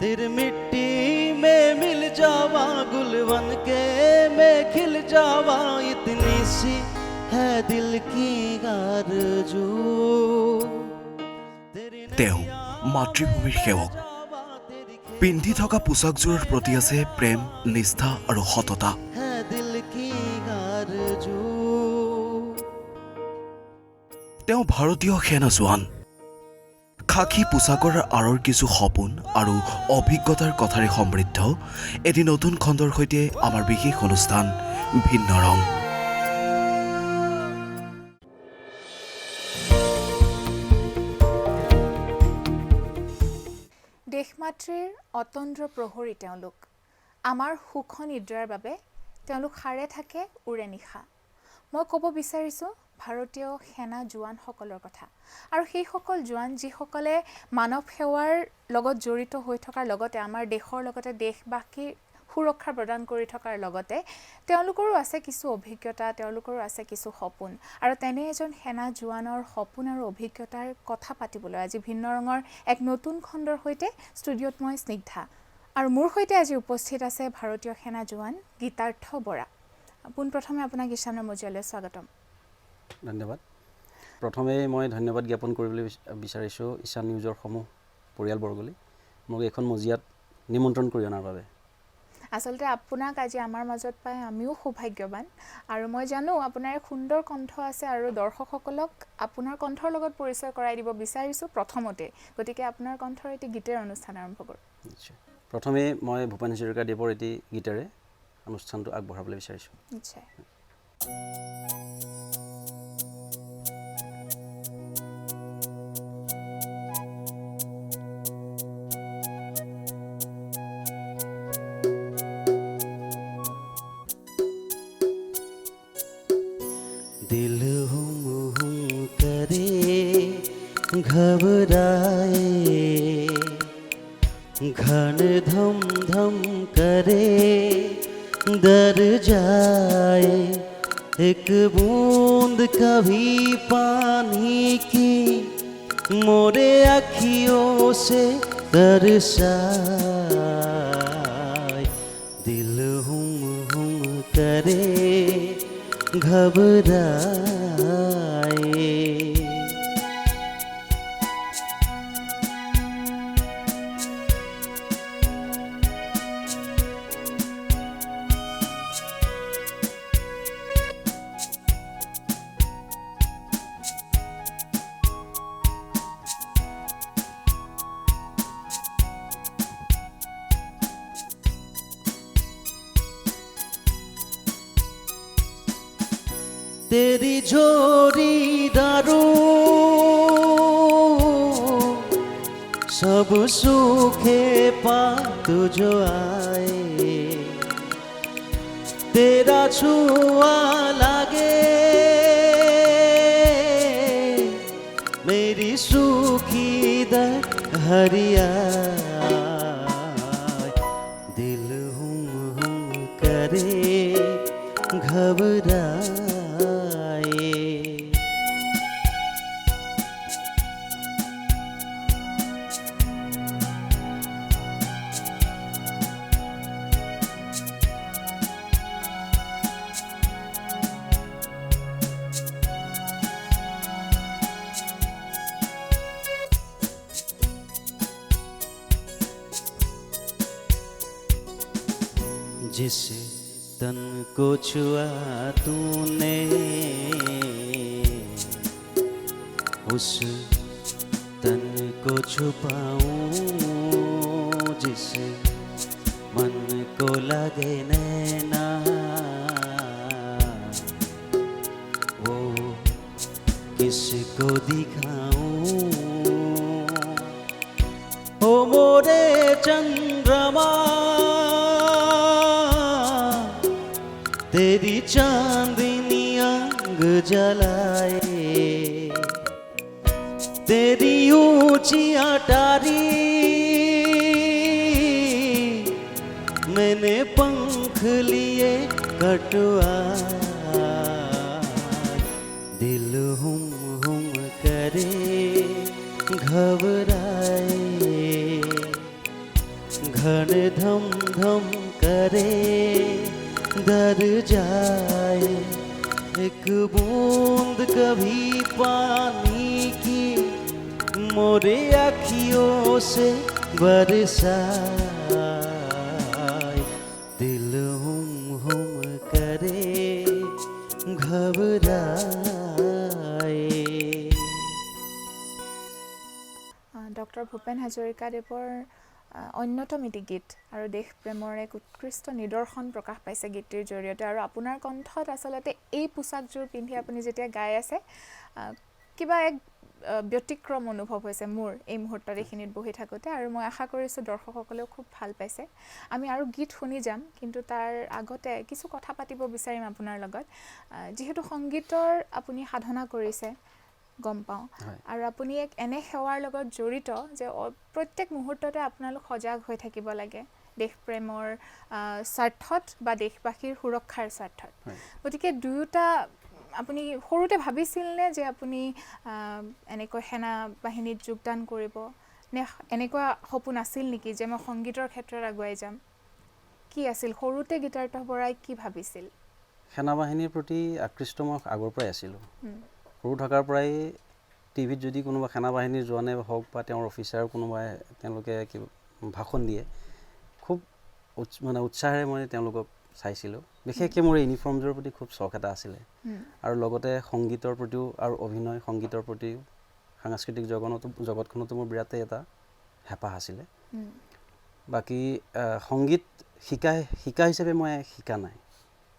तेरी मिट्टी में मिल जावा, गुलवन के मैं खिल जावा, इतनी सी है दिल की आरज़ू। তেওঁ মাতৃভূমিৰ সেৱক। পিন্ধি থকা পোছাকযোৰৰ প্ৰতি আছে প্ৰেম, নিষ্ঠা আৰু সততা। তেওঁ ভাৰতীয় সেনা জোৱান। খাকী পোছাকৰ আঁৰৰ কিছু সপোন আৰু অভিজ্ঞতাৰ কথাৰে সমৃদ্ধ এটি নতুন খণ্ডৰ সৈতে আমাৰ বিশেষ অনুষ্ঠান ভিন্ন ৰং। দেশমাতৃৰ অতন্দ্ৰ প্ৰহৰী তেওঁলোক। আমাৰ সুখ নিদ্ৰাৰ বাবে তেওঁলোক সাৰে থাকে উৰে নিশা। মই ক'ব বিচাৰিছোঁ ভাৰতীয় সেনা জোৱানসকলৰ কথা, আৰু সেইসকল জোৱান যিসকলে মানৱ সেৱাৰ লগত জড়িত হৈ থকাৰ লগতে আমাৰ দেশৰ লগতে দেশবাসীৰ সুৰক্ষা প্ৰদান কৰি থকাৰ লগতে তেওঁলোকৰো আছে কিছু অভিজ্ঞতা, তেওঁলোকৰো আছে কিছু সপোন। আৰু তেনে এজন সেনা জোৱানৰ সপোন আৰু অভিজ্ঞতাৰ কথা পাতিবলৈ আজি ভিন্ন ৰঙৰ এক নতুন খণ্ডৰ সৈতে ষ্টুডিঅ'ত মই স্নিগ্ধা, আৰু মোৰ সৈতে আজি উপস্থিত আছে ভাৰতীয় সেনা জোৱান গীতাৰ্থ বৰা। পোনপ্ৰথমে আপোনাক ঈশানৰ মজিয়ালৈ স্বাগতম। ধন্যবাদ। প্ৰথমে মই ধন্যবাদ জ্ঞাপন কৰিবলৈ বিচাৰিছোঁ ঈশান নিউজৰ সমূহ পৰিয়ালবৰ্গলৈ মোক এখন মজিয়াত নিমন্ত্ৰণ কৰি অনাৰ বাবে। আচলতে আপোনাক আজি আমাৰ মাজত পাই আমিও সৌভাগ্যৱান, আৰু মই জানো আপোনাৰ এক সুন্দৰ কণ্ঠ আছে, আৰু দৰ্শকসকলক আপোনাৰ কণ্ঠৰ লগত পৰিচয় কৰাই দিব বিচাৰিছোঁ প্ৰথমতে। গতিকে আপোনাৰ কণ্ঠৰ এটি গীতেৰ অনুষ্ঠান আৰম্ভ কৰোঁ। নিশ্চয়। প্ৰথমে মই ভূপেন হাজৰিকাদেৱৰ এটি গীতেৰে অনুষ্ঠানটো আগবঢ়াবলৈ বিচাৰিছোঁ। নিশ্চয়। दिल हुम हुम करे घबराए, घन धम धम करे डर जाए, एक बूंद कभी पानी की मोरे अखियों से बरसाए। दिल हुम हुम करे घबराए। तेरी जोड़ी दारू सब सूखे पात जो आए, तेरा छुआ लागे मेरी सूखी हरिया। दिल हुम हुम करे घबराए। जिस तन को छुआ तूने उस तन को छुपाऊं, जिस मन को लगे नैना वो किसको दिखाऊं। ओ मोरे चंद्रमा तेरी चांदनी अंग जलाए, तेरी ऊंची अटारी मैंने पंख लिए कटवाए। दिल हुम हुम करे घबराए। घन धम धम करे दर जाए एक बूंद कभी पानी की मोरे आँखियों से बरसाए दिल हुम करे घबराए। ডক্টৰ ভূপেন হাজৰিকাদেৱৰ অন্যতম এটি গীত আৰু দেশ প্ৰেমৰ এক উৎকৃষ্ট নিদৰ্শন প্ৰকাশ পাইছে গীতটিৰ জৰিয়তে। আৰু আপোনাৰ কণ্ঠত আচলতে এই পোচাকযোৰ পিন্ধি আপুনি যেতিয়া গাই আছে কিবা এক ব্যতিক্ৰম অনুভৱ হৈছে মোৰ এই মুহূৰ্তত এইখিনিত বহি থাকোঁতে। আৰু মই আশা কৰিছোঁ দৰ্শকসকলেও খুব ভাল পাইছে। আমি আৰু গীত শুনি যাম, কিন্তু তাৰ আগতে কিছু কথা পাতিব বিচাৰিম আপোনাৰ লগত। যিহেতু সংগীতৰ আপুনি সাধনা কৰিছে গম পাওঁ, আৰু আপুনি এক এনে সেৱাৰ লগত জড়িত যে প্ৰত্যেক মুহূৰ্ততে আপোনালোক সজাগ হৈ থাকিব লাগে দেশ প্ৰেমৰ স্বাৰ্থত বা দেশবাসীৰ সুৰক্ষাৰ স্বাৰ্থত। গতিকে দুয়োটা আপুনি সৰুতে ভাবিছিলনে যে আপুনি এনেকৈ সেনা বাহিনীত যোগদান কৰিব, নে এনেকুৱা সপোন আছিল নেকি যে মই সংগীতৰ ক্ষেত্ৰত আগুৱাই যাম? কি আছিল সৰুতে গীতাৰ্থ বৰাই কি ভাবিছিল? সেনা বাহিনীৰ প্ৰতি আকৃষ্ট মই আগৰ পৰাই আছিলোঁ। সৰু থকাৰ পৰাই টিভিত যদি কোনোবা সেনা বাহিনীৰ জোৱানে হওক বা তেওঁৰ অফিচাৰ কোনোবাই তেওঁলোকে ভাষণ দিয়ে, খুব মানে উৎসাহেৰে মই তেওঁলোকক চাইছিলোঁ। বিশেষকৈ মোৰ ইউনিফৰ্মযোৰৰ প্ৰতি খুব চখ এটা আছিলে, আৰু লগতে সংগীতৰ প্ৰতিও আৰু অভিনয় সংগীতৰ প্ৰতিও সাংস্কৃতিক জগতখনতো মোৰ বিৰাটেই এটা হেঁপাহ আছিলে। বাকী সংগীত শিকা হিচাপে মই শিকা নাই,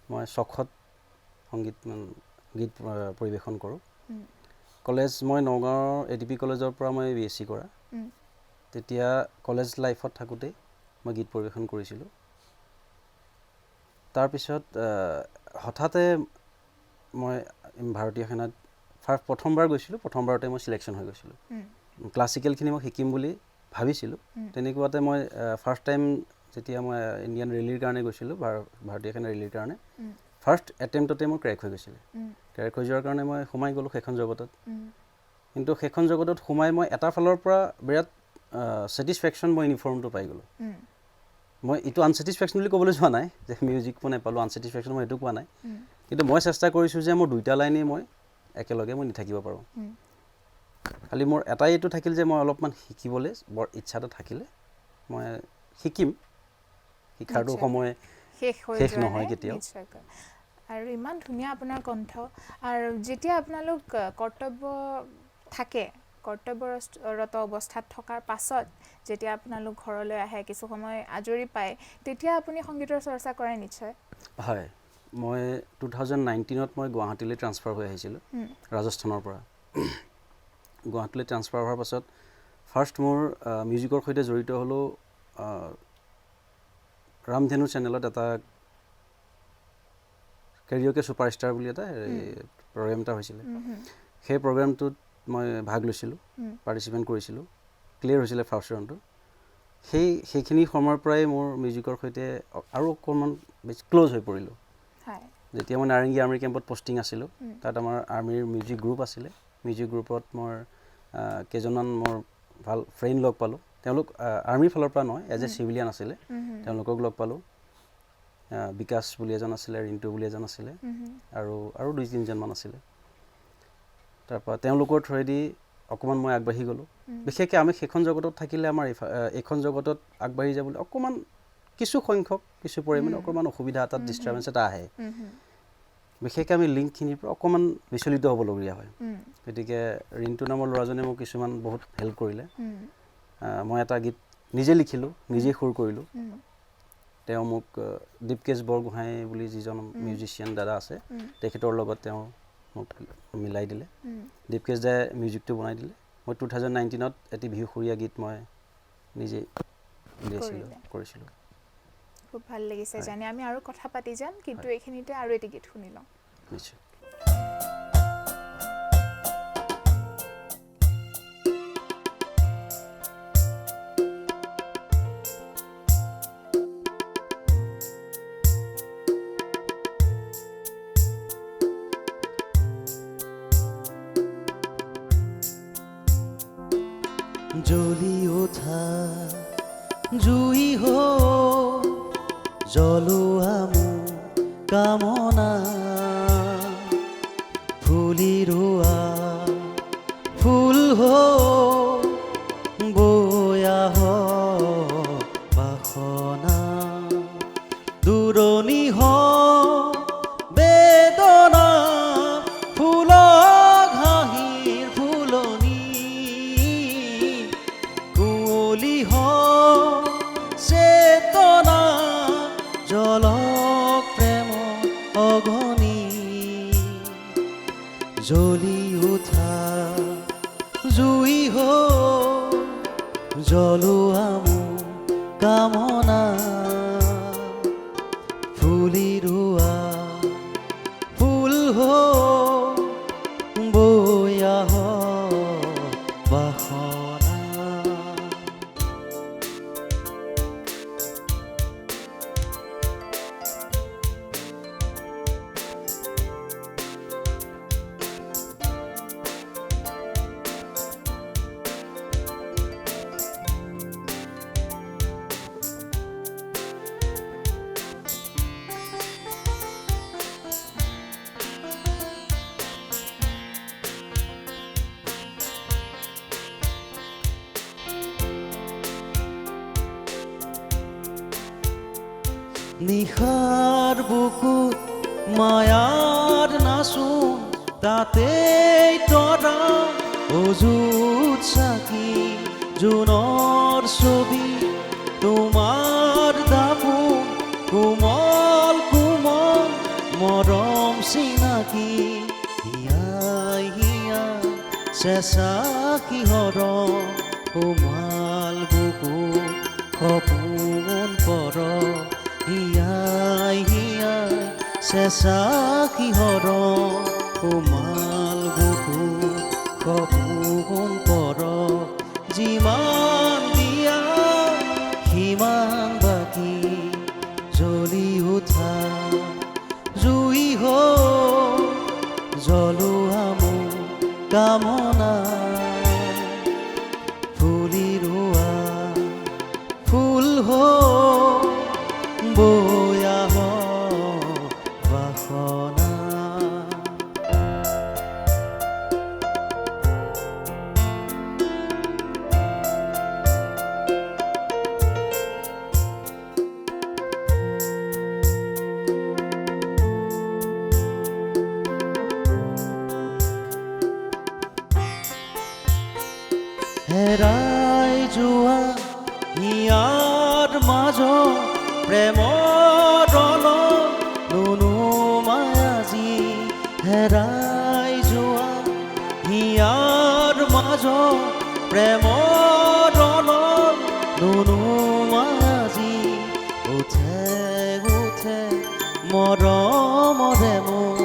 মই চখত গীত পৰিৱেশন কৰোঁ। কলেজ মই নগাঁৱৰ ADP কলেজৰ পৰা মই BSc কৰা। তেতিয়া কলেজ লাইফত থাকোঁতেই মই গীত পৰিৱেশন কৰিছিলোঁ। তাৰপিছত হঠাতে মই ভাৰতীয় সেনাত প্ৰথমবাৰ গৈছিলোঁ। প্ৰথমবাৰতে মই চিলেকশ্যন হৈ গৈছিলোঁ। ক্লাছিকেলখিনি মই শিকিম বুলি ভাবিছিলোঁ। তেনেকুৱাতে মই ফাৰ্ষ্ট টাইম যেতিয়া মই ইণ্ডিয়ান ৰেলীৰ কাৰণে গৈছিলোঁ, ভাৰতীয় সেনা ৰেলীৰ কাৰণে, ফাৰ্ষ্ট এটেম্পটতে মোৰ ক্ৰেক হৈ গৈছিলে। ক্ৰেক হৈ যোৱাৰ কাৰণে মই সোমাই গ'লোঁ সেইখন জগতত। কিন্তু সেইখন জগতত সোমাই মই এটা ফালৰ পৰা বিৰাট ছেটিছফেকশ্যন মই ইউনিফৰ্মটো পাই গ'লোঁ। মই এইটো আনছেটিছফেকশ্যন বুলি ক'বলৈ যোৱা নাই যে মিউজিক মই নাপালোঁ, আনছেটিছফেকশ্যন মই এইটো কোৱা নাই। কিন্তু মই চেষ্টা কৰিছোঁ যে মোৰ দুইটা লাইনেই মই একেলগে মই নিথাকিব পাৰোঁ। খালি মোৰ এটাই এইটো থাকিল যে মই অলপমান শিকিবলৈ বৰ ইচ্ছা এটা থাকিলে মই শিকিম। শিক্ষাৰটো সময় শেষ নহয় কেতিয়াও। আৰু ইমান ধুনীয়া আপোনাৰ কণ্ঠ। আৰু যেতিয়া আপোনালোক কৰ্তব্যৰত অৱস্থাত থকাৰ পাছত যেতিয়া আপোনালোক ঘৰলৈ আহে, কিছু সময় আজৰি পায়, তেতিয়া আপুনি সংগীতৰ চৰ্চা কৰে নিশ্চয়? হয়, মই 2019ত মই গুৱাহাটীলৈ ট্ৰান্সফাৰ হৈ আহিছিলোঁ ৰাজস্থানৰ পৰা। গুৱাহাটীলৈ ট্ৰান্সফাৰ হোৱাৰ পাছত ফাৰ্ষ্ট মোৰ মিউজিকৰ সৈতে জড়িত হ'লোঁ ৰামধেনু চেনেলত এটা কেৰিঅ'কে ছুপাৰষ্টাৰ বুলি এটা প্ৰগ্ৰেম এটা হৈছিলে। সেই প্ৰগ্ৰেমটোত মই ভাগ লৈছিলোঁ, পাৰ্টিচিপেণ্ট কৰিছিলোঁ, ক্লিয়াৰ হৈছিলে ফাৰ্ষ্ট ৰাউণ্ডটো। সেইখিনি সময়ৰ পৰাই মোৰ মিউজিকৰ সৈতে আৰু অকণমান বেছি ক্ল'জ হৈ পৰিলোঁ। যেতিয়া মই নাৰেংগী আৰ্মি কেম্পত পষ্টিং আছিলোঁ, তাত আমাৰ আৰ্মিৰ মিউজিক গ্ৰুপ আছিলে। মিউজিক গ্ৰুপত মোৰ কেইজনমান মোৰ ভাল ফ্ৰেণ্ড লগ পালোঁ। তেওঁলোক আৰ্মিৰ ফালৰ পৰা নহয়, এজ এ চিভিলিয়ান আছিলে। তেওঁলোকক লগ পালোঁ। বিকাশ বুলি এজন আছিলে, ৰিণ্টু বুলি এজন আছিলে, আৰু 2-3জনমান আছিলে। তাৰপৰা তেওঁলোকৰ থ্ৰুৱেদি অকণমান মই আগবাঢ়ি গ'লোঁ। বিশেষকৈ আমি সেইখন জগতত থাকিলে আমাৰ এইখন জগতত আগবাঢ়ি যাবলৈ অকণমান কিছু পৰিমাণে অকণমান অসুবিধা এটা, ডিষ্টাৰ্বেঞ্চ এটা আহে। বিশেষকৈ আমি লিংকখিনিৰ পৰা অকণমান বিচলিত হ'বলগীয়া হয়। গতিকে ৰিণ্টু নামৰ ল'ৰাজনে মোক কিছুমান বহুত হেল্প কৰিলে। মই এটা গীত নিজে লিখিলোঁ, নিজে সুৰ কৰিলোঁ। তেওঁ মোক দীপকেশ বৰগোহাঁই বুলি যিজন মিউজিচিয়ান দাদা আছে, তেখেতৰ লগত তেওঁ মোক মিলাই দিলে। দীপকেশ দাই মিউজিকটো বনাই দিলে। মই 2019ত এটি বিহুসুৰীয়া গীত মই নিজে কৰিছিলোঁ। খুব ভাল লাগিছে জানি। আমি আৰু কথা পাতি যাম, কিন্তু এইখিনিতে আৰু এটি গীত শুনি লওঁ। নিশ্চয়। জ্বলি ওঠা জুই জুই হো জ্বলোৱা মোৰ কামনা ফুলি ৰোৱা ফুল হো বয়া হ বাসনা দূৰণি হ বেদনা ফুলক হাঁহিৰ ফুলনি কুঁৱলী হ চেতনা জলক প্ৰেম অগণি জ্বলি উঠা জুই হো জ্বলোৱা মোৰ কামনা ফুলি ৰোৱা ফুল হো বয়া হ বাসনা নিশাৰ বুকুত মায়াৰ নাচোন তাতেই তৰা অযুত চাকি জোনৰ ছবি তোমাৰ দাপোন কোমল কোমল মৰম চিনাকি হিয়াই হিয়াই চেঁচা কিহৰ কোমাল বুকুত সপোন পৰ হিয়াই হিয়াই চেঁচা কিহৰ কোমাল বুকুত সপোন পৰ যিমান দিয়া সিমান বাকী জ্বলি উঠা জুই হো জ্বলোৱা মোৰ কামনা ফুলি ৰোৱা ফুল হো বয়া হ বাসনা হেৰাই যোৱা হিয়াৰ মাজত প্ৰেমৰ নুনুমাই আজি হেৰাই যোৱা হিয়াৰ মাজত প্ৰেমৰ নুনুমাই আজি উঠে উঠে মৰমৰে মোৰ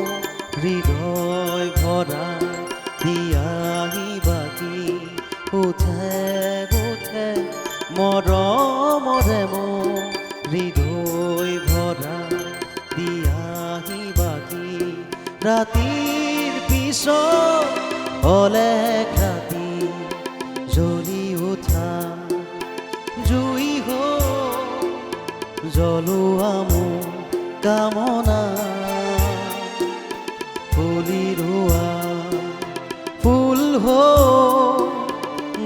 হৃদয় ভৰা দিয়াহি বাকী উঠে উঠে মৰমৰে মোৰ হৃদয় ভৰা দিয়াহি বাকী ৰাতিৰ পিছত অলেখ ৰাতি জ্বলি উঠা জুই হো জ্বলোৱা মোৰ কামনা ফুলি ৰোৱা ফুল হো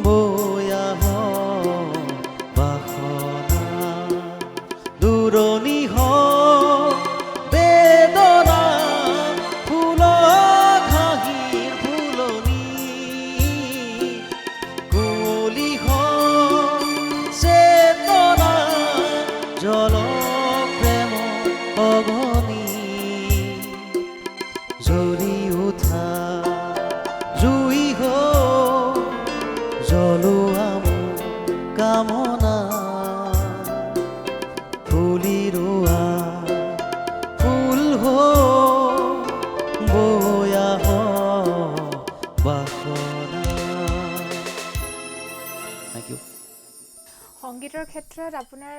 বয়া হ বাসনা দূৰণি হ বেদনা ফুলক হাঁহিৰ ফুলনি কুঁৱলী হ চেতনা জলক প্ৰেম অগণি জ্বলি উঠা জুই হো জ্বলোৱা মোৰ কামনা ফুলি ৰোৱা ফুল হো বয়া হ বাসনা থ্যাংক ইউ সংগীতৰ ক্ষেত্ৰত আপোনাৰ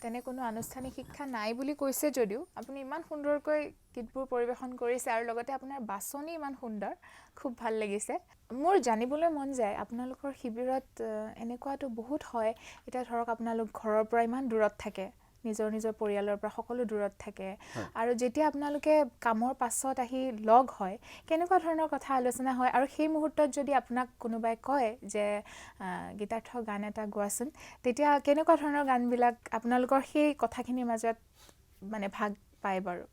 তেনে কোনো আনুষ্ঠানিক শিক্ষা নাই বুলি কৈছে যদিও আপুনি ইমান সুন্দৰকৈ গীতবোৰ পৰিৱেশন কৰিছে আৰু লগতে আপোনাৰ বাছনি ইমান সুন্দৰ, খুব ভাল লাগিছে। মোৰ জানিবলৈ মন যায় আপোনালোকৰ শিবিৰত এনেকুৱাতো বহুত হয়, এতিয়া ধৰক আপোনালোক ঘৰৰ পৰা ইমান দূৰত থাকে, নিজৰ পৰিয়ালৰ পৰা সকলো দূৰত থাকে, আৰু যেতিয়া আপোনালোকে কামৰ পাছত আহি লগ হয় কেনেকুৱা ধৰণৰ কথা আলোচনা হয়, আৰু সেই মুহূৰ্তত যদি আপোনাক কোনোবাই কয় যে গীতাৰ্থ গান এটা গোৱাচোন, তেতিয়া কেনেকুৱা ধৰণৰ গানবিলাক আপোনালোকৰ সেই কথাখিনিৰ মাজত মানে ভাগ পায় বাৰু?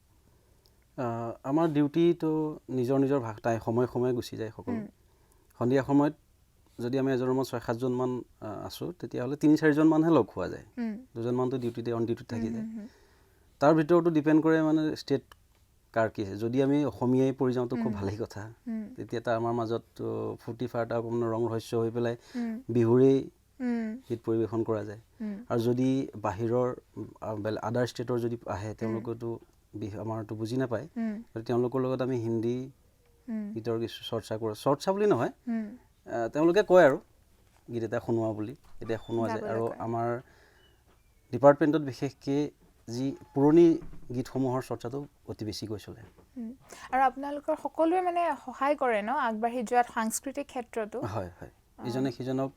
আমাৰ ডিউটিটো নিজৰ ভাগটাই সময়ে গুচি যায় সকলো। সন্ধিয়া সময়ত যদি আমি এজন ৰুমত 6-7 মান আছোঁ, তেতিয়াহ'লে 3-4 মানহে লগ খোৱা যায়, 2 মানটো অন ডিউটিত থাকি যায়। তাৰ ভিতৰতো ডিপেণ্ড কৰে মানে ষ্টেট কাৰ কি আছে। যদি আমি অসমীয়াই পৰি যাওঁতো খুব ভালেই কথা, তেতিয়া তাৰ আমাৰ মাজত ফূৰ্তি ফাৰ্তা অকণমান ৰং ৰহস্য হৈ পেলাই বিহুৰেই গীত পৰিৱেশন কৰা যায়। আৰু যদি বাহিৰৰ আদাৰ ষ্টেটৰ যদি আহে, তেওঁলোকেতো আমাৰতো বুজি নাপায়, তেওঁলোকৰ লগত আমি হিন্দী গীতৰ কিছু চৰ্চা বুলি নহয়, তেওঁলোকে কয় আৰু গীত এটা শুনোৱা বুলি, এতিয়া শুনোৱা যায়। আৰু আমাৰ ডিপাৰ্টমেণ্টত বিশেষকৈ যি পুৰণি গীতসমূহৰ চৰ্চাটো অতি বেছিকৈ চলে। আৰু আপোনালোকৰ সকলোৱে মানে সহায় কৰে ন আগবাঢ়ি যোৱাত সাংস্কৃতিক ক্ষেত্ৰতো? হয়, ইজনে সিজনক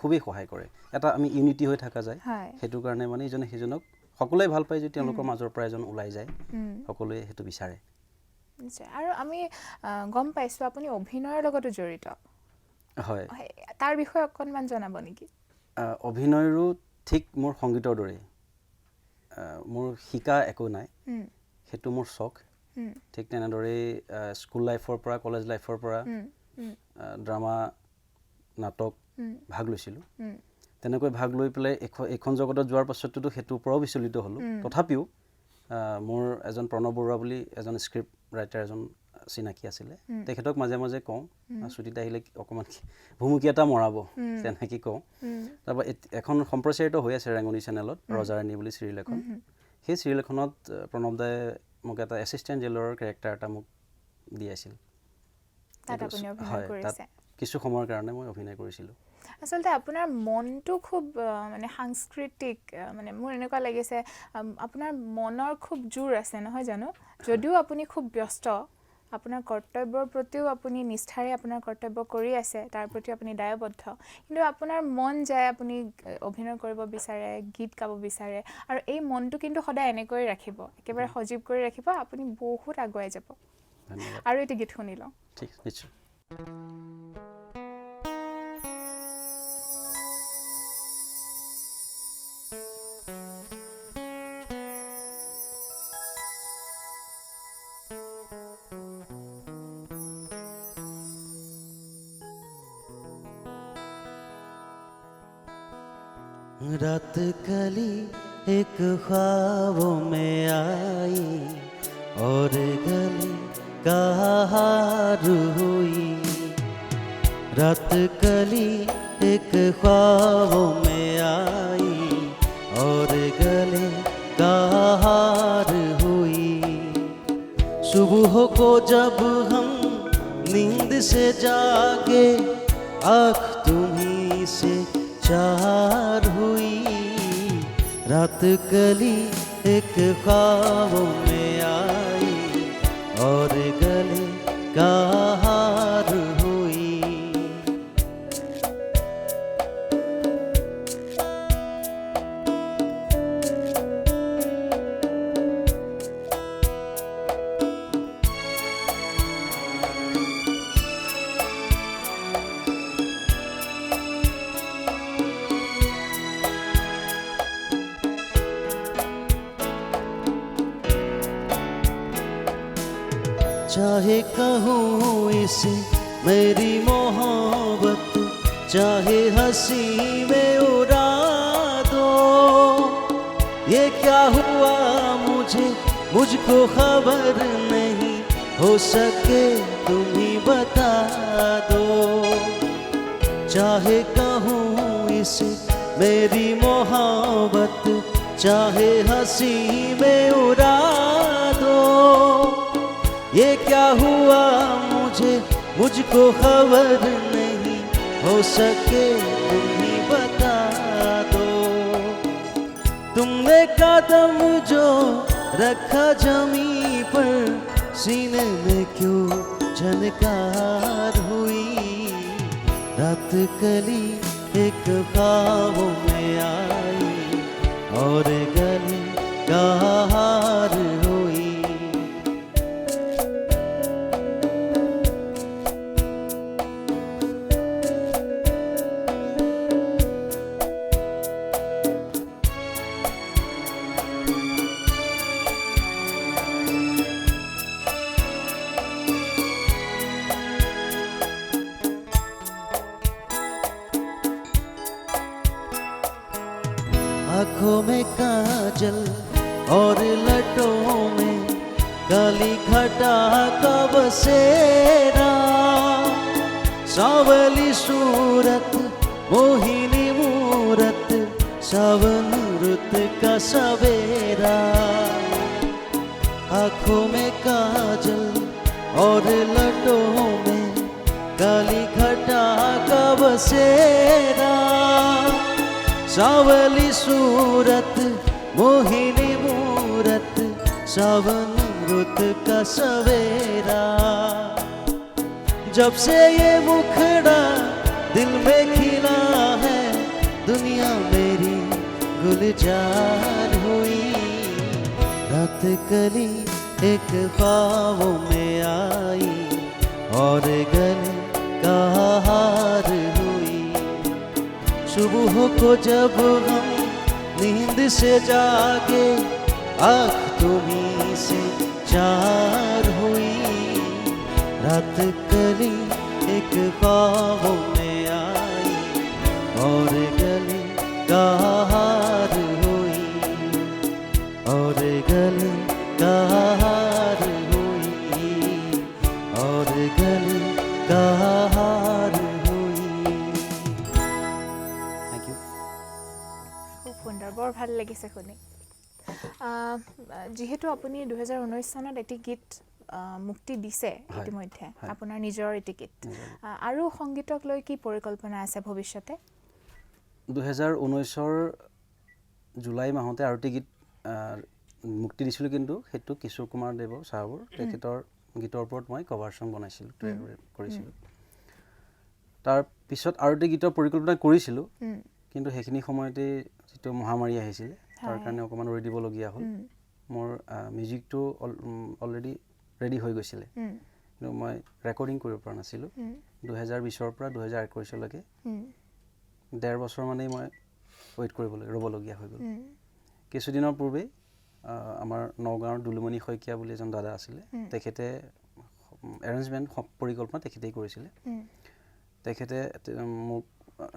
খুবেই সহায় কৰে। এটা আমি ইউনিটি হৈ থকা যায়, সেইটো কাৰণে মানে ইজনে সিজনক সকলোৱে ভাল পায় যে তেওঁলোকৰ মাজৰ পৰা এজন ওলাই যায়, সকলোৱে সেইটো বিচাৰে। নিশ্চয়। আৰু আমি গম পাইছোঁ আপুনি অভিনয়ৰ লগতো জড়িত। হয়, তাৰ বিষয়ে অকণমান জনাব নেকি? অভিনয়ৰো ঠিক মোৰ সংগীতৰ দৰেই, মোৰ শিকা একো নাই, সেইটো মোৰ চখ। ঠিক তেনেদৰেই স্কুল লাইফৰ পৰা কলেজ লাইফৰ পৰা ড্ৰামা নাটক ভাগ লৈছিলোঁ। তেনেকৈ ভাগ লৈ পেলাই এইখন জগতত যোৱাৰ পাছততো সেইটোৰ পৰাও বিচলিত হ'লোঁ। তথাপিও মোৰ এজন প্ৰণৱ বৰুৱা বুলি এজন স্ক্ৰিপ্ট ৰাইটাৰ এজন চিনাকি আছিলে, তেখেতক মাজে মাজে কওঁ ছুটীত আহিলে অকণমান ভুমুকি এটা মৰাব, তেনেকৈ কওঁ। তাৰপৰা এখন সম্প্ৰচাৰিত হৈ আছে ৰেঙনি চেনেলত, ৰজাৰাণী বুলি চিৰিয়েল এখন। সেই চিৰিয়েল এখনত প্ৰণৱ দাই মোক এটা এছিষ্টেণ্ট জেইলৰৰ কেৰেক্টাৰ এটা মোক দিয়াইছিল। হয়, তাত কিছু সময়ৰ কাৰণে মই অভিনয় কৰিছিলোঁ। আচলতে আপোনাৰ মনটো খুব মানে সাংস্কৃতিক, মানে মোৰ এনেকুৱা লাগিছে আপোনাৰ মনৰ খুব জোৰ আছে নহয় জানো? যদিও আপুনি খুব ব্যস্ত, আপোনাৰ কৰ্তব্যৰ প্ৰতিও আপুনি নিষ্ঠাৰে আপোনাৰ কৰ্তব্য কৰি আছে, তাৰ প্ৰতি আপুনি দায়বদ্ধ, কিন্তু আপোনাৰ মন যায় আপুনি অভিনয় কৰিব বিচাৰে, গীত গাব বিচাৰে, আৰু এই মনটো কিন্তু সদায় এনেকৈ ৰাখিব, একেবাৰে সজীৱ কৰি ৰাখিব, আপুনি বহুত আগুৱাই যাব। আৰু এটি গীত শুনি লওঁ। ঠিক, নিশ্চয়। रात कली एक ख्वाबों में आई और गले का हार हुई। रात कली एक ख्वाबों में आई और गले का हार हुई। सुबह को जब हम नींद से जागे, आँख तुम्हीं से चार हुई। रात कली एक ख्वाबों में आई और गले का हार हुई। चाहे कहूँ इसे मेरी मोहब्बत, चाहे हंसी में उड़ा दो। ये क्या हुआ मुझको खबर नहीं, हो सके तुम ही बता दो। चाहे कहूँ इसे मेरी मोहब्बत, चाहे हंसी में उड़ा दो। ये क्या हुआ मुझको खबर नहीं, हो सके तुम ही बता दो। तुमने कदम जो रखा जमी पर, सीने में क्यों झनकार हुई। रात कली एक ख्वाबों में आई और गले का हार हुई। आँखों में काजल और लटों में काली घटा का बसेरा। सांवली सूरत मोहिनी मूरत, सावन रुत का सवेरा। आँखों में काजल और लटों में काली घटा का बसेरा। सांवली सूरत मोहिनी मूरत, सावन रुत का सवेरा। जब से ये मुखड़ा दिल में खिला है, दुनिया मेरी गुलजार हुई। रात कली एक ख्वाबों में आई और गले का हार हुई। सुबह को जब हम नींद से जागे, आँख तुम्हीं से चार हुई। रात कली एक ख्वाबों में आई और गले का हार हुई और गले का हार हुई और गले का हार हुई। Thank you. খুব সুন্দৰ, বৰ ভাল লাগিছে শুনি। যিহেতু আপুনি 2019 চনত এটি গীত মুক্তি দিছে ইতিমধ্যে, আপোনাৰ নিজৰ এটি গীত, আৰু সংগীতক লৈ কি পৰিকল্পনা আছে ভৱিষ্যতে? 2019-ৰ জুলাই মাহতে আৰু এটি গীত মুক্তি দিছিলোঁ, কিন্তু সেইটো কিশোৰ কুমাৰ দেৱ চাহাবৰ তেখেতৰ গীতৰ ওপৰত মই কভাৰ ছং বনাইছিলোঁ, কৰিছিলোঁ। তাৰ পিছত আৰু এটি গীতৰ পৰিকল্পনা কৰিছিলোঁ, কিন্তু সেইখিনি সময়তে যিটো মহামাৰী আহিছিলে তাৰ কাৰণে অকণমান ৰৈ দিবলগীয়া হ'ল। মোৰ মিউজিকটো অলৰেডি ৰেডি হৈ গৈছিলে, কিন্তু মই ৰেকৰ্ডিং কৰিব পৰা নাছিলোঁ। 2020-ৰ পৰা 2021-লৈকে 1.5 বছৰ মানেই মই ৰ'বলগীয়া হৈ গ'ল। কিছুদিনৰ পূৰ্বেই আমাৰ নগাঁৱৰ দুলুমণি শইকীয়া বুলি এজন দাদা আছিলে, তেখেতে এৰেঞ্জমেণ্ট পৰিকল্পনা তেখেতেই কৰিছিলে। তেখেতে মোক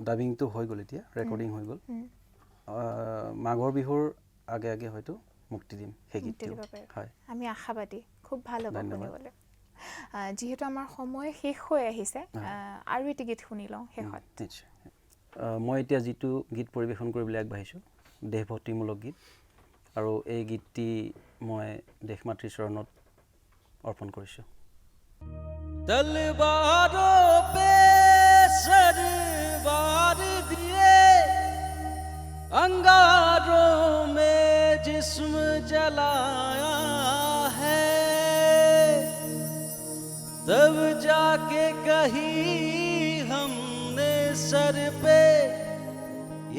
ডাবিংটো হৈ গ'ল, এতিয়া ৰেকৰ্ডিং হৈ গ'ল। মাঘৰ বিহুৰ আগে আগে হয়তো মুক্তি দিম সেই গীতটো। হয়, আমি আশাবাদী, খুব ভাল হ'ব শুনিবলৈ। যিহেতু আমাৰ সময় শেষ হৈ আহিছে, আৰু এটি গীত শুনি লওঁ শেষত। নিশ্চয়। মই এতিয়া যিটো গীত পৰিৱেশন কৰিবলৈ আগবাঢ়িছোঁ, দেশভক্তিমূলক গীত, আৰু এই গীতটি মই দেশমাতৃৰ চৰণত অৰ্পণ কৰিছোঁ। तलवारों पे सरवार दिए, अंगारों में जिस्म जलाया है, तब जाके कहीं हमने सर पे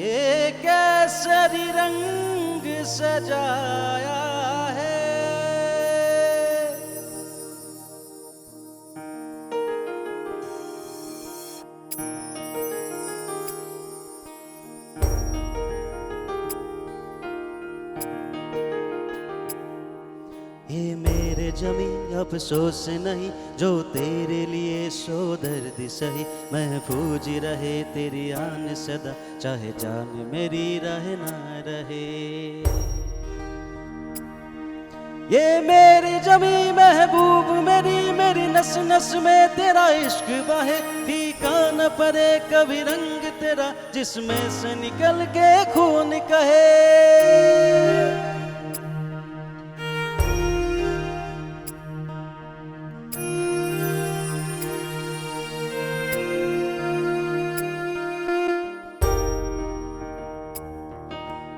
ये केसरी रंग सजाया है। ये मेरे जमी अफसोस नहीं, जो तेरे लिए सो दर्द सही। महफूज रहे तेरी आन सदा, चाहे जान मेरी रहे ना रहे। ये मेरी जमी महबूब मेरी, मेरी नस नस में तेरा इश्क बहे। फीका न पड़े कभी रंग तेरा, जिसमें से निकल के खून कहे।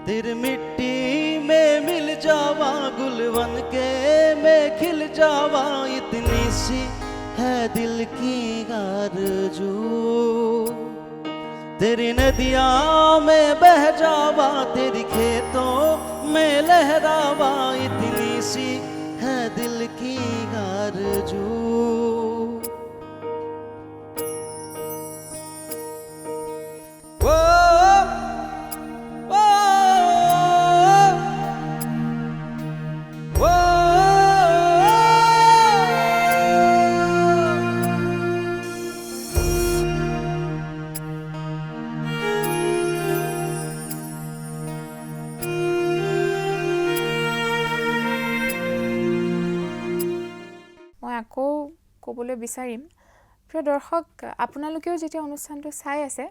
तेरे फिर मिट्टी में मिल जावा, गुलवन के मैं खिल जावा, इतनी सी है दिल की आरज़ू। तेरी नदियाँ में बह जावा, तेरी खेतों में लहरावा, इतनी सी है दिल की आरज़ू। মই আকৌ ক'বলৈ বিচাৰিম, প্ৰিয় দৰ্শক, আপোনালোকেও যেতিয়া অনুষ্ঠানটো চাই আছে,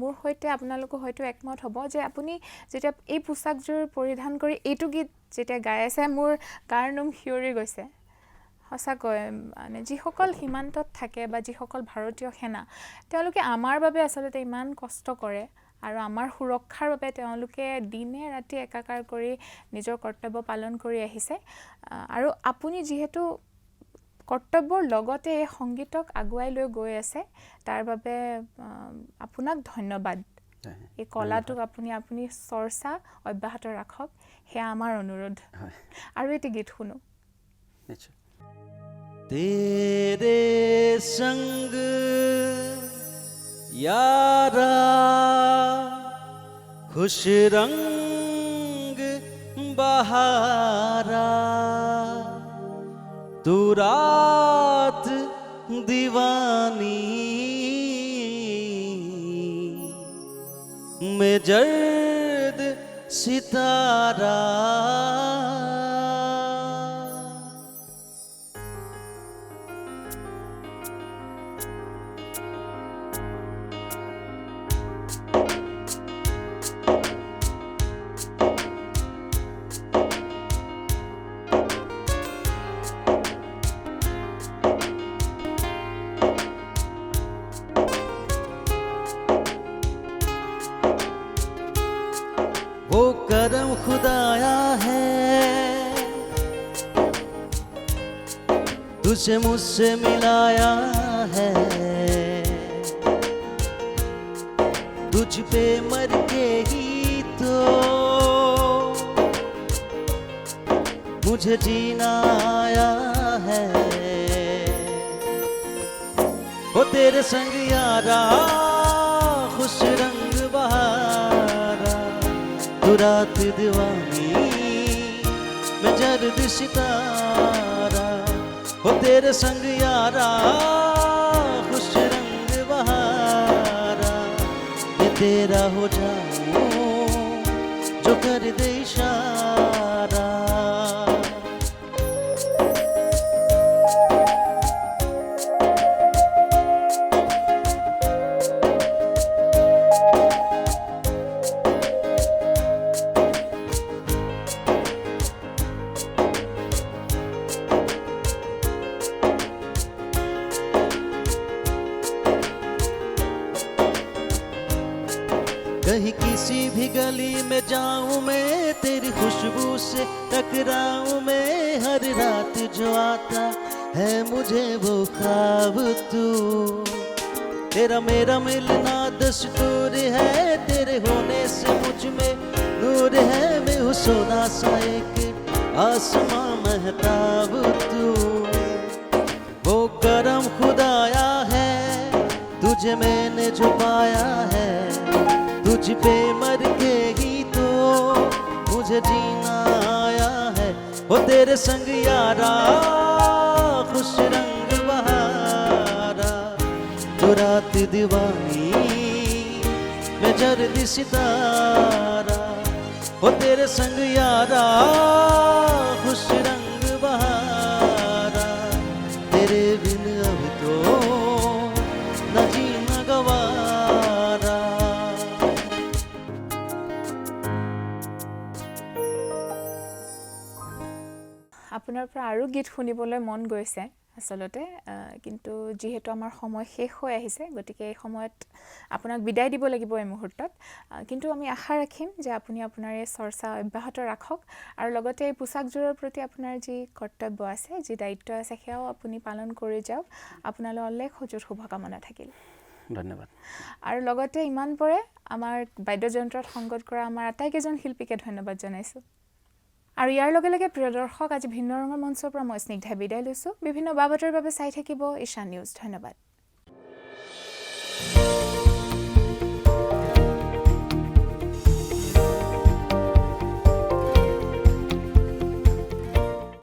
মোৰ সৈতে আপোনালোকো হয়তো একমত হ'ব যে আপুনি যেতিয়া এই পোচাকযোৰ পৰিধান কৰি এইটো গীত যেতিয়া গাই আছে, মোৰ গাৰ নোম শিয়ৰি গৈছে। সঁচাকৈ মানে যিসকল সীমান্তত থাকে বা যিসকল ভাৰতীয় সেনা, তেওঁলোকে আমাৰ বাবে আচলতে ইমান কষ্ট কৰে আৰু আমাৰ সুৰক্ষাৰ বাবে তেওঁলোকে দিনে ৰাতি একাকাৰ কৰি নিজৰ কৰ্তব্য পালন কৰি আহিছে। আৰু আপুনি যিহেতু কৰ্তব্যৰ লগতে এই সংগীতক আগুৱাই লৈ গৈ আছে, তাৰ বাবে আপোনাক ধন্যবাদ। এই কলাটোক আপুনি চৰ্চা অব্যাহত ৰাখক, সেয়া আমাৰ অনুৰোধ। আৰু এটি গীত শুনো। तेरे संग यारा खुश रंग बहारा, तू रात दीवानी में जर्द सितारा। वो करम खुदाया है, तुझे मुझसे मिलाया है, तुझ पे मर के ही तो मुझे जीना आया है। वो तेरे संग यारा खुश रंग बहारा, तू रात दीवानी मैं जर्द सितारा। हो तेरे संग यारा खुश रंग बहारा, ये तेरा हो जाऊं जो कर दे इशारा। कहीं किसी भी गली में जाऊं मैं, तेरी खुशबू से टकराऊं मैं, हर रात जो आता है मुझे वो ख्वाब तू। तेरा मेरा मिलना दस्तूर है, तेरे होने से मुझ में नूर है, मैं हूँ सोना सा एक आसमां महताब तू। वो करम खुदाया है, तुझे मैंने जो पाया है, तुझ पे मर के ही तो मुझे जीना आया है। वो तेरे संग यारा खुश रंग बहारा, तू रात दीवानी मैं जर्द सितारा। वो तेरे संग यारा खुश रंग बहारा, तेरे बिन अब तो न जीना गवारा। আপোনাৰ পৰা আৰু গীত শুনিবলৈ মন গৈছে। আচলতে কিন্তু যিহেতু আমাৰ সময় শেষ হৈ আহিছে গতিকে এই সময়ত আপোনাক বিদায় দিব লাগিব এই মুহূৰ্তত কিন্তু আমি আশা ৰাখিম যে আপুনি আপোনাৰ এই চৰ্চা অব্যাহত ৰাখক আৰু লগতে এই পোছাকযোৰৰ প্ৰতি আপোনাৰ যি কৰ্তব্য আছে যি দায়িত্ব আছে সেয়াও আপুনি পালন কৰি যাওক আপোনালৈ অলেখ সুযোগ শুভকামনা থাকিল ধন্যবাদ আৰু লগতে ইমান পৰে আমাৰ বাদ্যযন্ত্ৰত সংগত কৰা আমাৰ আটাইকেইজন শিল্পীকে ধন্যবাদ জনাইছোঁ আৰু ইয়াৰ লগে লগে প্ৰিয় দৰ্শক আজি ভিন্ন ৰঙৰ মঞ্চৰ পৰা মই স্নিগ্ধা বিদায় লৈছোঁ বিভিন্ন বাবতৰ বাবে চাই থাকিব ঈশান নিউজ ধন্যবাদ